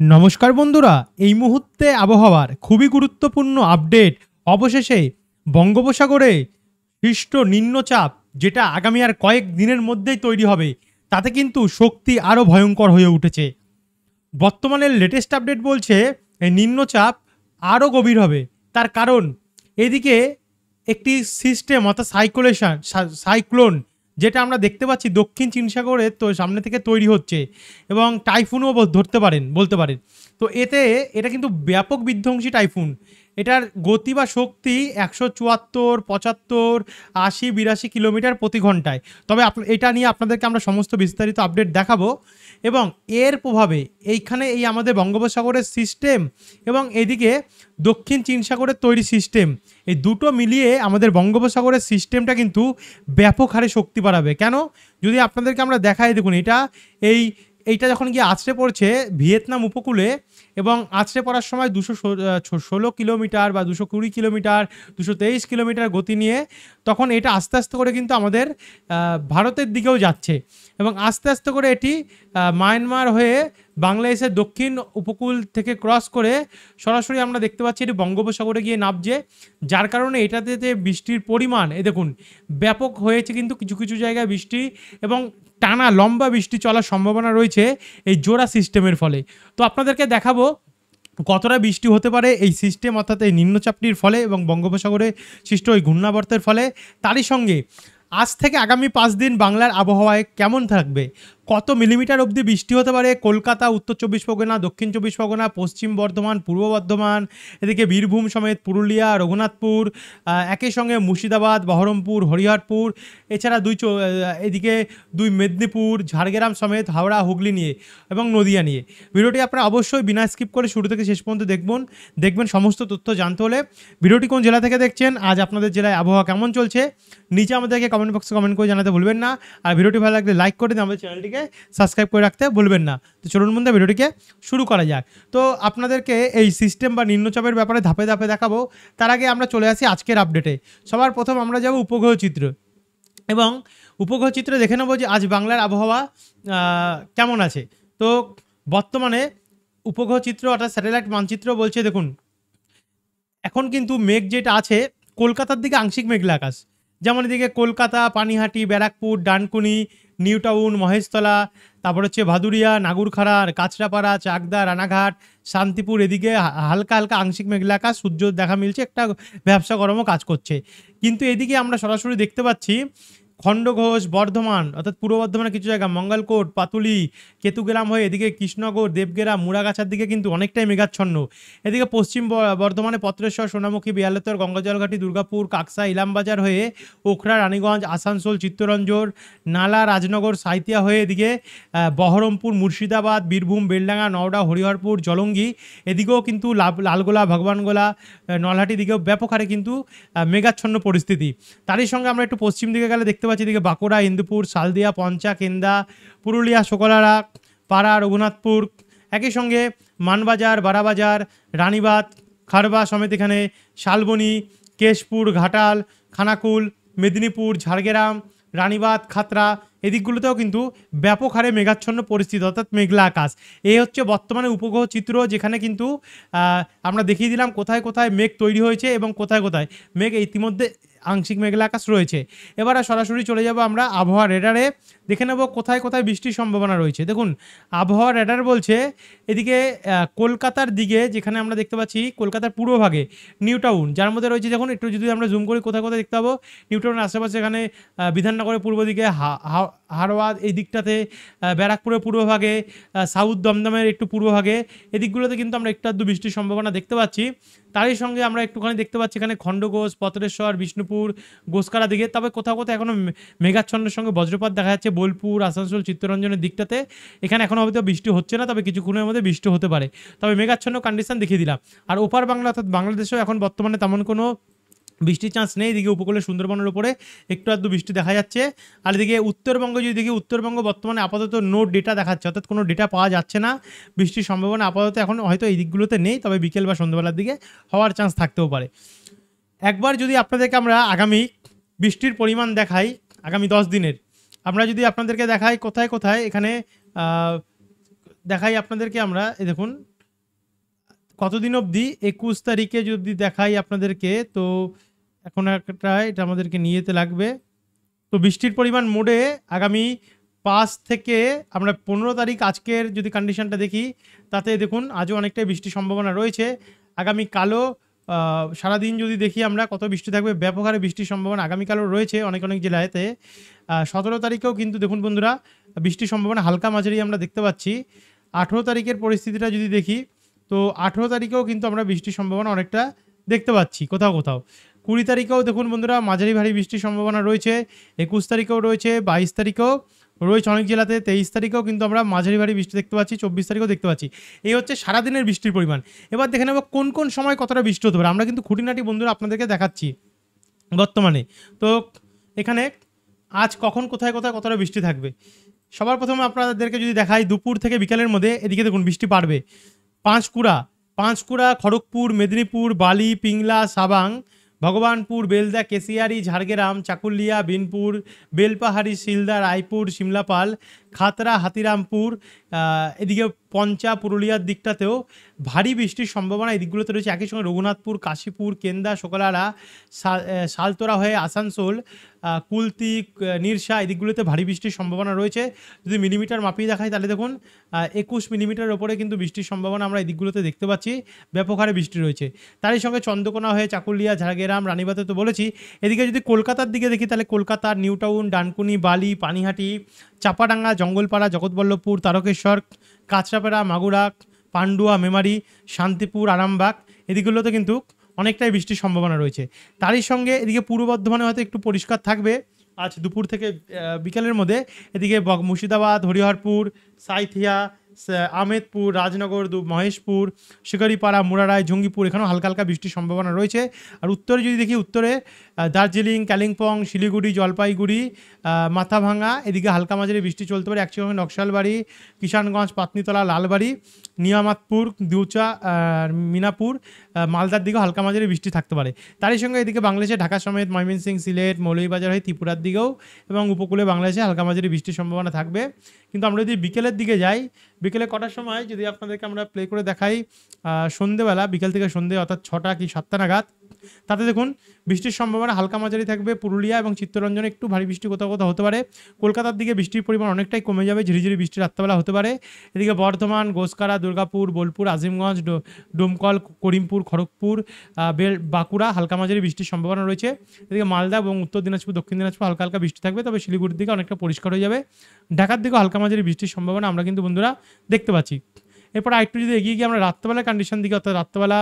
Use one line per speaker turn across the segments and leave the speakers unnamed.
নমস্কার বন্ধুরা, এই মুহূর্তে আবহাওয়ার খুবই গুরুত্বপূর্ণ আপডেট। অবশেষে বঙ্গোপসাগরে সৃষ্ট নিম্নচাপ, যেটা আগামী আর কয়েক দিনের মধ্যেই তৈরি হবে, তাতে কিন্তু শক্তি আরও ভয়ঙ্কর হয়ে উঠেছে। বর্তমানের লেটেস্ট আপডেট বলছে এই নিম্নচাপ আরও গভীর হবে। তার কারণ এদিকে একটি সিস্টেম অর্থাৎ সাইক্লোন, যেটা আমরা দেখতে পাচ্ছি দক্ষিণ চীন সাগরের তো সামনে থেকে তৈরি হচ্ছে এবং টাইফুনও বলতে পারেন। তো এটা কিন্তু ব্যাপক বিধ্বংসী টাইফুন। এটার গতি বা শক্তি 174, 75, 80, 82 কিলোমিটার প্রতি ঘন্টায়। তবে এটা নিয়ে আপনাদেরকে আমরা সমস্ত বিস্তারিত আপডেট দেখাবো এবং এর প্রভাবে এই আমাদের বঙ্গোপসাগরের সিস্টেম এবং এদিকে দক্ষিণ চীন সাগরের তৈরি সিস্টেম, এই দুটো মিলিয়ে আমাদের বঙ্গোপসাগরের সিস্টেমটা কিন্তু ব্যাপক হারে শক্তি বাড়াবে। কেন? যদি আপনাদেরকে আমরা দেখাই, দেখুন এইটা যখন গিয়ে আছড়ে পড়ছে ভিয়েতনাম উপকূলে এবং আছড়ে পড়ার সময় 216 কিলোমিটার বা 220 কিলোমিটার, 223 কিলোমিটার গতি নিয়ে, তখন এটা আস্তে আস্তে করে কিন্তু আমাদের ভারতের দিকেও যাচ্ছে এবং আস্তে আস্তে করে এটি মায়ানমার হয়ে বাংলাদেশের দক্ষিণ উপকূল থেকে ক্রস করে সরাসরি আমরা দেখতে পাচ্ছি এটি বঙ্গোপসাগরে গিয়ে নামছে। যার কারণে এটাতে যে বৃষ্টির পরিমাণ দেখুন ব্যাপক হয়েছে, কিন্তু কিছু কিছু জায়গায় বৃষ্টি এবং টানা লম্বা বৃষ্টি চলার সম্ভাবনা রয়েছে এই জোড়া সিস্টেমের ফলে। তো আপনাদেরকে দেখাবো কতটা বৃষ্টি হতে পারে এই সিস্টেম অর্থাৎ এই নিম্নচাপটির ফলে এবং বঙ্গোপসাগরে সৃষ্ট ওই ঘূর্ণাবর্তের ফলে। তারই সঙ্গে আজ থেকে আগামী 5 দিন বাংলার আবহাওয়ায় কেমন থাকবে, কত মিলিমিটার অবধি বৃষ্টি হতে পারে কলকাতা, উত্তর 24 পরগনা, দক্ষিণ 24 পরগনা, পশ্চিম বর্ধমান, পূর্ব বর্ধমান, এদিকে বীরভূম সমেত পুরুলিয়া, রঘুনাথপুর, একই সঙ্গে মুর্শিদাবাদ, বহরমপুর, হরিহরপুর, এছাড়া এদিকে 2 মেদিনীপুর, ঝাড়গ্রাম সমেত হাওড়া, হুগলি নিয়ে এবং নদিয়া নিয়ে। ভিডিওটি আপনারা অবশ্যই বিনা স্কিপ করে শুরু থেকে শেষ পর্যন্ত দেখবেন সমস্ত তথ্য জানতে হলে। ভিডিওটি কোন জেলা থেকে দেখছেন, আজ আপনাদের জেলায় আবহাওয়া কেমন চলছে, নিচে আমাদেরকে কমেন্ট বক্সে কমেন্ট করে জানাতে ভুলবেন না। আর ভিডিওটি ভালো লাগলে লাইক করে দিন, আমাদের চ্যানেলটিকে সাবস্ক্রাইব করে রাখতে ভুলবেন না। তো চলুন বন্ধুরা, ভিডিওটিকে শুরু করা যাক। তো আপনাদেরকে এই সিস্টেম বা নিম্নচাপের ব্যাপারে ধাপে ধাপে দেখাবো। তার আগে আমরা চলে আসি আজকের আপডেটে। সবার প্রথম আমরা যাব উপগ্রহ চিত্র এবং উপগ্রহ চিত্রে দেখে নেবো যে আজ বাংলার আবহাওয়া কেমন আছে। তো বর্তমানে উপগ্রহ চিত্র অর্থাৎ স্যাটেলাইট মানচিত্র বলছে, দেখুন এখন কিন্তু মেঘ যেটা আছে কলকাতার দিকে আংশিক মেঘলা আকাশ, যেমন এদিকে কলকাতা, পানিহাটি, ব্যারাকপুর, ডানকুনি, নিউ টাউন, মহেশতলা, তারপর হচ্ছে ভাদুরিয়া, নাগুরখাড়া, কাঁচরাপাড়া, চাকদা, রানাঘাট, শান্তিপুর, এদিকে হালকা হালকা আংশিক মেঘলা আকাশ, সূর্য দেখা মিলছে, একটা ব্যবসা গরমও কাজ করছে। কিন্তু এদিকে আমরা সরাসরি দেখতে পাচ্ছি খণ্ডঘোষ, বর্ধমান অর্থাৎ পূর্ব বর্ধমানের কিছু জায়গা, মঙ্গলকোট, পাতুলি, কেতুগ্রাম হয়ে এদিকে কৃষ্ণনগর, দেবগেরা, মুড়াগাছার দিকে কিন্তু অনেকটাই মেঘাচ্ছন্ন। এদিকে পশ্চিম বর্ধমানে পত্রেশ্বর, সোনামুখী, বিয়ালতর, গঙ্গাজলঘাটি, দুর্গাপুর, কাকসা, ইলামবাজার হয়ে ওখরা, রানীগঞ্জ, আসানসোল, চিত্তরঞ্জন, নালা, রাজনগর, সাঁইতিয়া হয়ে এদিকে বহরমপুর, মুর্শিদাবাদ, বীরভূম, বেলডাঙ্গা, নওড়া, হরিহরপুর, জলঙ্গি, এদিকেও কিন্তু লালগোলা, ভগবানগোলা, নলহাটি দিকেও ব্যাপক হারে কিন্তু মেঘাচ্ছন্ন পরিস্থিতি। তারই সঙ্গে আমরা একটু পশ্চিম দিকে গেলে দেখতে পাচ্ছি এদিকে বাঁকুড়া, ইন্দুপুর, সালদিয়া, পঞ্চা, কেন্দা, পুরুলিয়া, শোকলারা, পাড়া, রঘুনাথপুর, একই সঙ্গে মানবাজার, বারাবাজার, রানীবাঁধ, খারবা সমেত এখানে শালবনী, কেশপুর, ঘাটাল, খানাকুল, মেদিনীপুর, ঝাড়গ্রাম, রানীবাঁধ, খাতড়া, এদিকগুলোতেও কিন্তু ব্যাপক হারে মেঘাচ্ছন্ন পরিস্থিতি অর্থাৎ মেঘলা আকাশ। এই হচ্ছে বর্তমানে উপগ্রহ চিত্র, যেখানে কিন্তু আমরা দেখিয়ে দিলাম কোথায় কোথায় মেঘ তৈরি হয়েছে এবং কোথায় কোথায় মেঘ ইতিমধ্যে আংশিক মেঘলা আকাশ রয়েছে। এবারে সরাসরি চলে যাব আমরা আবহাওয়া রেডারে, দেখে নেব কোথায় কোথায় বৃষ্টির সম্ভাবনা রয়েছে। দেখুন আবহাওয়া রেডার বলছে এদিকে কলকাতার দিকে, যেখানে আমরা দেখতে পাচ্ছি কলকাতার পূর্বভাগে নিউ টাউন, যার মধ্যে রয়েছে দেখুন একটু যদি আমরা জুম করি কোথায় কোথায় দেখতে পাবো নিউ টাউনের আশেপাশে, এখানে বিধাননগরের পূর্ব দিকে, হারওয়াদ এই দিকটাতে, ব্যারাকপুরের পূর্বভাগে, সাউথ দমদমের একটু পূর্বভাগে, এদিকগুলোতে কিন্তু আমরা একটু আধটু বৃষ্টির সম্ভাবনা দেখতে পাচ্ছি। তারই সঙ্গে আমরা একটুখানি দেখতে পাচ্ছি এখানে খণ্ডঘোষ, পত্রেশ্বর, বিষ্ণুপুর, গোসকারা দিকে। তবে কোথাও কোথাও এখনও মেঘাচ্ছন্নের সঙ্গে বজ্রপাত দেখা যাচ্ছে বোলপুর, আসানসোল, চিত্তরঞ্জনের দিকটাতে। এখানে এখনও হয়তো বৃষ্টি হচ্ছে না, তবে কিছুক্ষণের মধ্যে বৃষ্টি হতে পারে। তবে মেঘাচ্ছন্ন কন্ডিশন দেখিয়ে দিলাম। আর ওপার বাংলা অর্থাৎ বাংলাদেশেও এখন বর্তমানে তেমন কোনো বৃষ্টির চান্স নেই। এদিকে উপকূলে সুন্দরবনের উপরে একটু আধটু বৃষ্টি দেখা যাচ্ছে। আর এদিকে উত্তরবঙ্গ যদি দেখি, উত্তরবঙ্গ বর্তমানে আপাতত নো ডেটা দেখাচ্ছে, অর্থাৎ কোনো ডেটা পাওয়া যাচ্ছে না। বৃষ্টির সম্ভাবনা আপাতত এখন হয়তো এই দিকগুলোতে নেই, তবে বিকেল বা সন্ধ্যাবেলার দিকে হওয়ার চান্স থাকতেও পারে। একবার যদি আপনাদেরকে আমরা আগামী বৃষ্টির পরিমাণ দেখাই, আগামী 10 দিনের আমরা যদি আপনাদেরকে দেখাই কোথায় কোথায় এখানে দেখাই আপনাদেরকে আমরা, এই দেখুন কতদিন অবধি 21 তারিখে যদি দেখাই আপনাদেরকে, তো এখন একটা এটা আমাদেরকে নিয়ে যেতে লাগবে। তো বৃষ্টির পরিমাণ মোডে আগামী 5 থেকে আমরা 15 তারিখ আজকের যদি কন্ডিশনটা দেখি, তাতে দেখুন আজও অনেকটাই বৃষ্টির সম্ভাবনা রয়েছে। আগামীকালও সারাদিন যদি দেখি আমরা কত বৃষ্টি থাকবে, ব্যাপক হারে বৃষ্টির সম্ভাবনা আগামীকালও রয়েছে অনেক অনেক জেলাতে। 17 তারিখেও কিন্তু দেখুন বন্ধুরা বৃষ্টির সম্ভাবনা হালকা মাঝারি আমরা দেখতে পাচ্ছি। 18 তারিখের পরিস্থিতিটা যদি দেখি, তো 18 তারিখেও কিন্তু আমরা বৃষ্টির সম্ভাবনা অনেকটা দেখতে পাচ্ছি কোথাও কোথাও। 20 তারিখেও দেখুন বন্ধুরা মাঝারি ভারী বৃষ্টির সম্ভাবনা রয়েছে। 21 তারিখেও রয়েছে, 22 তারিখেও রয়েছে অনেক জেলাতে, 23 তারিখেও কিন্তু আমরা মাঝারি ভারী বৃষ্টি দেখতে পাচ্ছি, 24 তারিখেও দেখতে পাচ্ছি। এই হচ্ছে সারাদিনের বৃষ্টির পরিমাণ। এবার দেখে নেব কোন কোন সময় কতটা বৃষ্টি হতে পারে। আমরা কিন্তু খুঁটিনাটি বন্ধুরা আপনাদেরকে দেখাচ্ছি বর্তমানে। তো এখানে আজ কখন কোথায় কোথায় কতটা বৃষ্টি থাকবে, সবার প্রথমে আপনাদেরকে যদি দেখাই দুপুর থেকে বিকালের মধ্যে, এদিকে দেখুন বৃষ্টি বাড়বে। পাঁশকুড়া, খড়গপুর, মেদিনীপুর, বালি, পিংলা, সাবাং, ভগবানপুর, বেলদা, কেশিয়ারি, ঝাড়গ্রাম, চাকুলিয়া, বিনপুর, বেলপাহাড়ি, শিলদা, রায়পুর, সিমলাপাল, খাতড়া, হাতিরামপুর, এদিকে পঞ্চা, পুরুলিয়ার দিকটাতেও ভারী বৃষ্টির সম্ভাবনা এই দিকগুলোতে রয়েছে। একই সঙ্গে রঘুনাথপুর, কাশীপুর, কেন্দা, শোকলারা, সালতোরা হয়ে আসানসোল, কুলতি, নিরসা এই দিকগুলোতে ভারী বৃষ্টির সম্ভাবনা রয়েছে। যদি মিলিমিটার মাপিয়ে দেখাই তাহলে দেখুন 21 মিলিমিটারের ওপরে কিন্তু বৃষ্টির সম্ভাবনা আমরা এই দিকগুলোতে দেখতে পাচ্ছি, ব্যাপক হারে বৃষ্টি রয়েছে। তারই সঙ্গে চন্দ্রকোনা হয়ে চাকুলিয়া, ঝাড়গ্রাম, রানীবাতে তো বলেছি। এদিকে যদি কলকাতার দিকে দেখি তাহলে কলকাতার নিউ টাউন, ডানকুনি, বালি, পানিহাটি, চাপাডাঙ্গা, জঙ্গলপাড়া, জগৎবল্লভপুর, তারকেশ্বর, কাঁচরাপাড়া, মাগুরা, পান্ডুয়া, মেমারি, শান্তিপুর, আরামবাগ এদিকগুলোতে কিন্তু অনেকটাই বৃষ্টির সম্ভাবনা রয়েছে। তারই সঙ্গে এদিকে পূর্ব বর্ধমানে হয়তো একটু পরিষ্কার থাকবে আজ দুপুর থেকে বিকালের মধ্যে। এদিকে মুর্শিদাবাদ, হরিহরপুর, সাঁইথিয়া, আমেদপুর, রাজনগর, মহেশপুর, শিকারিপাড়া, মুরারায়, জঙ্গিপুর এখানেও হালকা হালকা বৃষ্টির সম্ভাবনা রয়েছে। আর উত্তরে যদি দেখি, উত্তরে দার্জিলিং, কালিম্পং, শিলিগুড়ি, জলপাইগুড়ি, মাথাভাঙা এদিকে হালকা মাঝারি বৃষ্টি চলতে পারে। একসঙ্গে নকশালবাড়ি, কিষানগঞ্জ, পাতনিতলা, লালবাড়ি, নিয়ামাতপুর, দিউচা, মিনাপুর, মালদার দিকেও হালকা মাঝারি বৃষ্টি থাকতে পারে। তারই সঙ্গে এদিকে বাংলাদেশে ঢাকা সমেত ময়মনসিংহ, সিলেট, মৌলভীবাজার হয়ে ত্রিপুরার দিকেও এবং উপকূলে বাংলাদেশে হালকা মাঝারি বৃষ্টির সম্ভাবনা থাকবে। কিন্তু আমরা যদি বিকেলের দিকে যাই, বিকেলে কটার সময় যদি আপনাদেরকে আমরা প্লে করে দেখাই, সন্ধেবেলা, বিকেল থেকে সন্ধে অর্থাৎ 6টা কি 7টা নাগাদ, তাতে দেখুন বৃষ্টির সম্ভাবনা হালকা মাঝারি থাকবে। পুরুলিয়া এবং চিত্তরঞ্জনে একটু ভারী বৃষ্টি কোথাও কোথাও হতে পারে। কলকাতার দিকে বৃষ্টির পরিমাণ অনেকটাই কমে যাবে, ঝিরিঝিরি বৃষ্টি রাত্রেবেলা হতে পারে। এদিকে বর্ধমান, গোসকারা, দুর্গাপুর, বোলপুর, আজিমগঞ্জ, ডোমকল, করিমপুর, খড়গপুর, বাঁকুড়া হালকা মাঝারি বৃষ্টির সম্ভাবনা রয়েছে। এদিকে মালদা এবং উত্তর দিনাজপুর, দক্ষিণ দিনাজপুর হালকা হালকা বৃষ্টি থাকবে, তবে শিলিগুড়ির দিকে অনেকটা পরিষ্কার হয়ে যাবে। ঢাকার দিকেও হালকা মাঝারি বৃষ্টির সম্ভাবনা আমরা কিন্তু বন্ধুরা দেখতে পাচ্ছি। এরপর আরেকটু যদি এগিয়ে গিয়ে আমরা রাত্রেবেলার কন্ডিশন দিকে, অর্থাৎ রাত্রেবেলা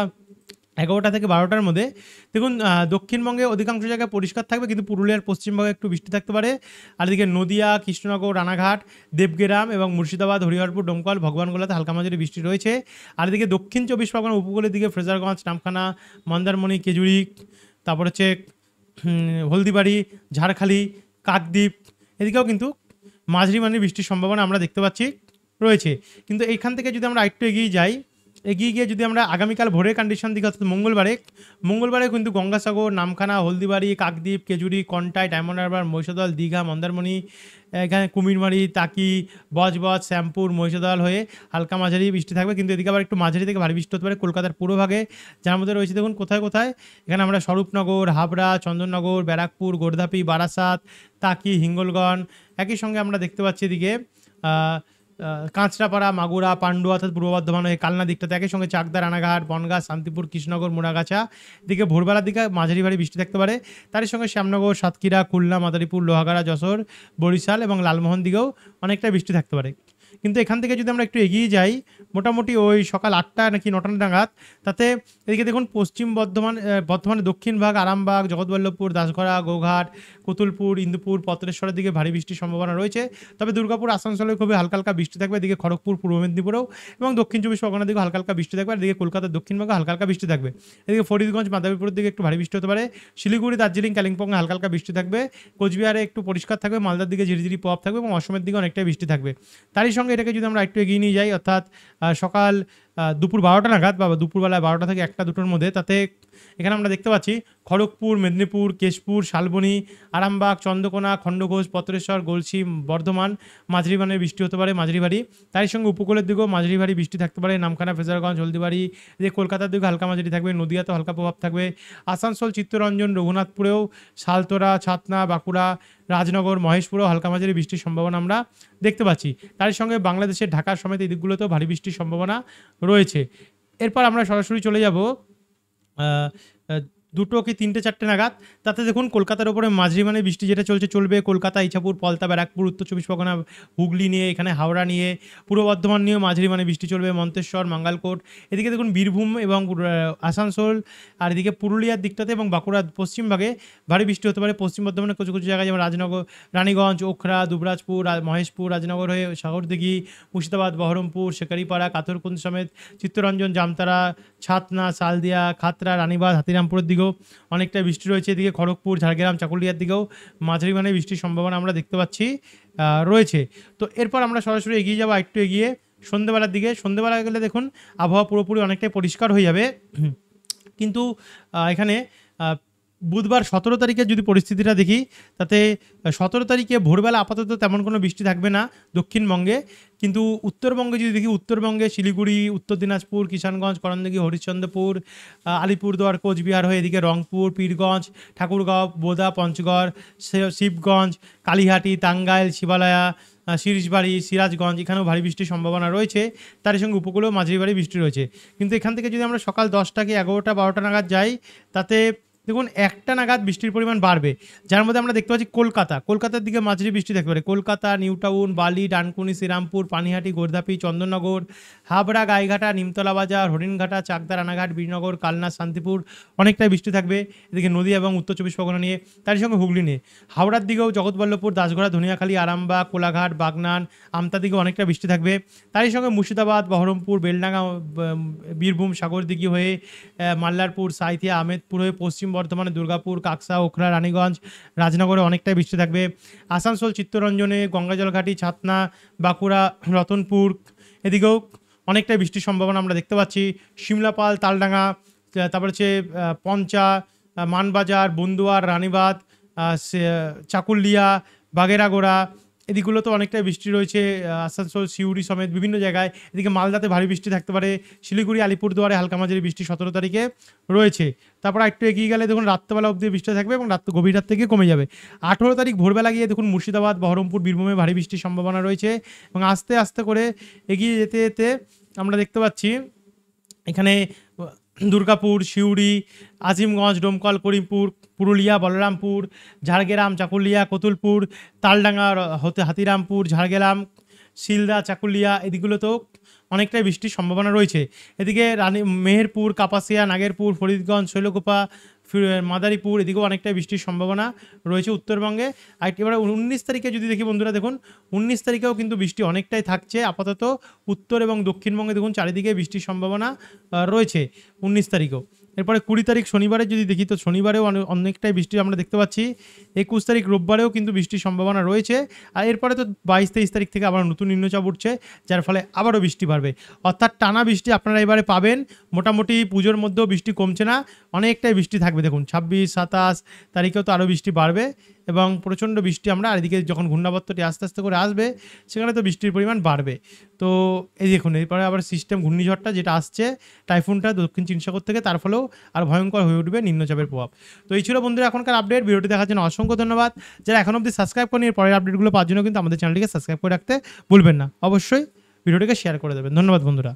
11টা থেকে 12টার মধ্যে দেখুন দক্ষিণবঙ্গে অধিকাংশ জায়গায় পরিষ্কার থাকবে, কিন্তু পুরুলিয়ার পশ্চিমবঙ্গে একটু বৃষ্টি থাকতে পারে। আর এদিকে নদিয়া, কৃষ্ণনগর, রানাঘাট, দেবগ্রাম এবং মুর্শিদাবাদ, হরিহরপুর, ডোমকল, ভগবানগোলাতে হালকা মাঝারি বৃষ্টি রয়েছে। আর এদিকে দক্ষিণ 24 পরগনা উপকূলের দিকে ফ্রেজারগঞ্জ, নামখানা, মন্দারমণি, কেজুরি, তারপর হচ্ছে হলদিবাড়ি, ঝাড়খালি, কাকদ্বীপ এদিকেও কিন্তু মাঝারি মানের বৃষ্টির সম্ভাবনা আমরা দেখতে পাচ্ছি রয়েছে। কিন্তু এইখান থেকে যদি আমরা একটু এগিয়ে গিয়ে যদি আমরা আগামীকাল ভোরের কন্ডিশন দিকে, অর্থাৎ মঙ্গলবারে কিন্তু গঙ্গাসাগর, নামখানা, হলদিবাড়ি, কাকদ্বীপ, কেজুরি, কন্টাই, ডায়মন্ড হারবার, মহিষাদল, দীঘা, মন্দারমণি, এখানে কুমিরমারি, টাকি, বজবজ, শ্যামপুর, মহিষাদল হয়ে হালকা মাঝারি বৃষ্টি থাকবে। কিন্তু এদিকে আবার একটু মাঝারি থেকে ভারী বৃষ্টি হতে পারে কলকাতার পুরোভাগে, যার মধ্যে রয়েছে দেখুন কোথায় কোথায়। এখানে আমরা স্বরূপনগর, হাবড়া, চন্দননগর, ব্যারাকপুর, গোর্ধাপি, বারাসাত, টাকি, হিঙ্গলগঞ্জ, একই সঙ্গে আমরা দেখতে পাচ্ছি এদিকে কাঁচরাপাড়া, মাগুরা, পান্ডুয়া অর্থাৎ পূর্ব বর্ধমান হয়ে কালনা দিকটাতে, একই সঙ্গে চাকদা, রানাঘাট, বনগাঁ, শান্তিপুর, কৃষ্ণনগর, মুড়াগাছা দিকে ভোরবেলার দিকে মাঝারি ভারী বৃষ্টি থাকতে পারে। তারই সঙ্গে শ্যামনগর, সাতক্ষীরা, খুলনা, মাদারীপুর, লোহাগাড়া, যশোর, বরিশাল এবং লালমোহন দিকেও অনেকটা বৃষ্টি থাকতে পারে। কিন্তু এখান থেকে যদি আমরা একটু এগিয়ে যাই, মোটামুটি ওই সকাল 8টা নাকি 9টা নাগাদ, তাতে এদিকে দেখুন পশ্চিম বর্ধমানের দক্ষিণ ভাগ, আরামবাগ, জগৎবল্লভপুর, দাসগড়া, গোঘাট, কুতুলপুর, ইন্দুপুর, পত্রেশ্বরের দিকে ভারী বৃষ্টির সম্ভাবনা রয়েছে। তবে দুর্গাপুর, আসানসোলে খুবই হালকা হালকা বৃষ্টি থাকবে। এদিকে খড়গপুর, পূর্ব মেদিনীপুরেও এবং দক্ষিণ 24 পরগনার দিকে হালকা হালকা বৃষ্টি থাকবে। আর এদিকে কলকাতার দক্ষিণ ভাগে হালকা হালকা বৃষ্টি থাকবে। এদিকে ফরিদগঞ্জ, মাদারীপুরের দিকে একটু ভারী বৃষ্টি হতে পারে। শিলিগুড়ি, দার্জিলিং, কালিম্পংয়ে হালকা হালকা বৃষ্টি থাকবে। কোচবিহারে একটু পরিষ্কার থাকবে। মালদার দিকে ঝিরিঝিরি প্রভাব থাকবে এবং অসমের দিকে অনেকটাই বৃষ্টি থাকবে। তারই সঙ্গে এটাকে যদি আমরা একটু এগিয়ে নিয়ে যাই, অর্থাৎ সকাল দুপুর 12টা নাগাদ বা দুপুরবেলা 12টা থেকে 1টা 2টোর মধ্যে, তাতে এখানে আমরা দেখতে পাচ্ছি খড়গপুর, মেদিনীপুর, কেশপুর, শালবনী, আরামবাগ, চন্দ্রকোনা, খণ্ডঘোষ, পত্রেশ্বর, গলসি, বর্ধমান মাঝারি মানের বৃষ্টি হতে পারে, মাঝারি ভারী। তারই সঙ্গে উপকূলের দিকেও মাঝারি ভারী বৃষ্টি থাকতে পারে, নামখানা, ফেজারগঞ্জ, হলদিবাড়ি, এদিকে কলকাতার দিকে হালকা মাঝারি থাকবে, নদিয়াতেও হালকা প্রভাব থাকবে, আসানসোল, চিত্তরঞ্জন, রঘুনাথপুরেও, সালতোরা, ছাতনা, বাঁকুড়া, রাজনগর, মহেশপুরেও হালকা মাঝারি বৃষ্টির সম্ভাবনা আমরা দেখতে পাচ্ছি। তার সঙ্গে বাংলাদেশের ঢাকা সমেত এই দিকগুলোতেও ভারী বৃষ্টির সম্ভাবনা রয়েছে। এরপর আমরা সরাসরি চলে যাব দুটো কি তিনটে চারটে নাগাদ। তাতে দেখুন কলকাতার ওপরে মাঝারি মানে বৃষ্টি যেটা চলবে কলকাতা, ইছাপুর, পলতা, ব্যারাকপুর, উত্তর চব্বিশ পরগনা, হুগলি নিয়ে, এখানে হাওড়া নিয়ে, পূর্ব বর্ধমান নিয়েও মাঝারি মানে বৃষ্টি চলবে, মন্তেশ্বর, মাঙ্গালকোট, এদিকে দেখুন বীরভূম এবং আসানসোল, আর এদিকে পুরুলিয়ার দিকটাতে এবং বাঁকুড়ার পশ্চিমভাগে ভারী বৃষ্টি হতে পারে। পশ্চিম বর্ধমানের কিছু কিছু জায়গায় যেমন রাজনগর, রানীগঞ্জ, ওখরা, দুবরাজপুর, মহেশপুর, রাজনগর হয়ে সাগরদিঘি, মুর্শিদাবাদ, বহরমপুর, শেকারিপাড়া, কাথরকুন্দ সমেত চিত্তরঞ্জন, জামতারা, ছাতনা, সালদিয়া, খাতড়া, রানীবাঁধ, হাতিরামপুরের দিকেও অনেকটা বৃষ্টি রয়েছে। এদিকে খড়গপুর, ঝাড়গ্রাম, চাকুলিয়ার দিকেও মাঝারি মানে বৃষ্টির সম্ভাবনা আমরা দেখতে পাচ্ছি রয়েছে। তো এরপর আমরা সরাসরি এগিয়ে যাবো একটু এগিয়ে সন্ধ্যেবেলার দিকে। সন্ধ্যেবেলা গেলে দেখুন আবহাওয়া পুরোপুরি অনেকটাই পরিষ্কার হয়ে যাবে, কিন্তু এখানে বুধবার 17 তারিখে যদি পরিস্থিতিটা দেখি, তাতে 17 তারিখে ভোরবেলা আপাতত তেমন কোনো বৃষ্টি থাকবে না দক্ষিণবঙ্গে, কিন্তু উত্তরবঙ্গে যদি দেখি, উত্তরবঙ্গে শিলিগুড়ি, উত্তর দিনাজপুর, কিষানগঞ্জ, করণদিঘি, হরিশ্চন্দ্রপুর, আলিপুরদুয়ার, কোচবিহার হয়ে এদিকে রংপুর, পীরগঞ্জ, ঠাকুরগাঁও, বোদা, পঞ্চগড়, শিবগঞ্জ, কালীহাটি, টাঙ্গাইল, শিবালয়া, শিরিশবাড়ি, সিরাজগঞ্জ, এখানেও ভারী বৃষ্টির সম্ভাবনা রয়েছে। তার সঙ্গে উপকূলেও মাঝারি ভারী বৃষ্টি রয়েছে। কিন্তু এখান থেকে যদি আমরা সকাল 10টা কি 11টা 12টা নাগাদ যাই, তাতে দেখুন 1টা নাগাদ বৃষ্টির পরিমাণ বাড়বে, যার মধ্যে আমরা দেখতে পাচ্ছি কলকাতার দিকে মাঝারি বৃষ্টি থাকতে পারে। কলকাতা, নিউ টাউন, বালি, ডানকুনি, শ্রীরামপুর, পানিহাটি, গোর্ধাপি, চন্দননগর, হাবড়া, গাইঘাটা, নিমতলা বাজার, হরিণঘাটা, চাকদা, রানাঘাট, বীরনগর, কালনা, শান্তিপুর অনেকটাই বৃষ্টি থাকবে এদিকে নদীয়া এবং উত্তর চব্বিশ পরগনা নিয়ে। তার সঙ্গে হুগলি নিয়ে, হাওড়ার দিকেও জগৎবল্লভপুর, দাসগড়া, ধনিয়াখালী, আরামবাগ, কোলাঘাট, বাগনান, আমতা দিকেও অনেকটা বৃষ্টি থাকবে। তারই সঙ্গে মুর্শিদাবাদ, বহরমপুর, বেলডাঙ্গা, বীরভূম, সাগরদিঘি হয়ে মাল্লারপুর, সাঁইথিয়া, আহমেদপুর হয়ে পশ্চিম বর্ধমানে দুর্গাপুর, কাকসা, ওখরা, রানীগঞ্জ, রাজনগরে অনেকটাই বৃষ্টি থাকবে। আসানসোল, চিত্তরঞ্জনে, গঙ্গাজলঘাটি, ছাতনা, বাঁকুড়া, রতনপুর এদিকেও অনেকটাই বৃষ্টির সম্ভাবনা আমরা দেখতে পাচ্ছি। শিমলাপাল, তালডাঙ্গা, তারপর হচ্ছে পঞ্চা, মানবাজার, বন্দুয়ার, রানীবাঁধ, চাকুলিয়া, বাগেরাগোড়া এদিকগুলোতে অনেকটাই বৃষ্টি রয়েছে। আসানসোল, সিউড়ি সমেত বিভিন্ন জায়গায়, এদিকে মালদাতে ভারী বৃষ্টি থাকতে পারে। শিলিগুড়ি, আলিপুরদুয়ারে হালকা মাঝারি বৃষ্টি 17 তারিখে রয়েছে। তারপর একটু এগিয়ে গেলে দেখুন রাত্রেবেলা অবধি বৃষ্টি থাকবে এবং গভীর রাত থেকে কমে যাবে। 18 তারিখ ভোরবেলা গিয়ে দেখুন মুর্শিদাবাদ, বহরমপুর, বীরভূমে ভারী বৃষ্টির সম্ভাবনা রয়েছে এবং আস্তে আস্তে করে এগিয়ে যেতে যেতে আমরা দেখতে পাচ্ছি এখানে দুর্গাপুর, সিউড়ি, আজিমগঞ্জ, ডোমকল, করিমপুর, পুরুলিয়া, বলরামপুর, ঝাড়গ্রাম, চাকুলিয়া, কতুলপুর, তালডাঙ্গা হতে হাতিরামপুর, ঝাড়গ্রাম, শিলদা, চাকুলিয়া এদিকগুলোতেও অনেকটাই বৃষ্টির সম্ভাবনা রয়েছে। এদিকে মেহেরপুর, কাপাসিয়া, নাগেরপুর, ফরিদগঞ্জ, শৈলকুপা, মাদারীপুর এদিকেও অনেকটাই বৃষ্টির সম্ভাবনা রয়েছে উত্তরবঙ্গে। আর এবারে 19 তারিখে যদি দেখি বন্ধুরা, দেখুন 19 তারিখেও কিন্তু বৃষ্টি অনেকটাই থাকছে আপাতত উত্তর এবং দক্ষিণবঙ্গে দেখুন চারিদিকে বৃষ্টির সম্ভাবনা রয়েছে 19 তারিখেও। এরপরে 20 তারিখ শনিবারে যদি দেখি, তো শনিবারেও অনেকটাই বৃষ্টি আমরা দেখতে পাচ্ছি। 21 তারিখ রোববারেও কিন্তু বৃষ্টির সম্ভাবনা রয়েছে। আর এরপরে তো 22-23 তারিখ থেকে আবার নতুন নিম্নচাপ উঠছে, যার ফলে আবারও বৃষ্টি বাড়বে। অর্থাৎ টানা বৃষ্টি আপনারা এবারে পাবেন। মোটামুটি পুজোর মধ্যেও বৃষ্টি কমছে না, অনেকটাই বৃষ্টি থাকবে। দেখুন 26-27 তারিখেও তো আরও বৃষ্টি বাড়বে এবং প্রচণ্ড বৃষ্টি আমরা, আর এদিকে যখন ঘূর্ণাবর্তটি আস্তে আস্তে করে আসবে সেখানে তো বৃষ্টির পরিমাণ বাড়বে। তো এই দেখুন এরপরে আবার সিস্টেম ঘূর্ণিঝড়টা যেটা আসছে, টাইফুনটা দক্ষিণ চীন সাগর থেকে, তার ফলেও আর ভয়ঙ্কর হয়ে উঠবে নিম্নচাপের প্রভাব। তো এই ছিল বন্ধুরা এখনকার আপডেট। ভিডিওটি দেখার জন্য অসংখ্য ধন্যবাদ। যারা এখন অবধি সাবস্ক্রাইব করেনি, এর পরের আপডেটগুলো পাওয়ার জন্য কিন্তু আমাদের চ্যানেলটিকে সাবস্ক্রাইব করে রাখতে ভুলবেন না। অবশ্যই ভিডিওটিকে শেয়ার করে দেবেন। ধন্যবাদ বন্ধুরা।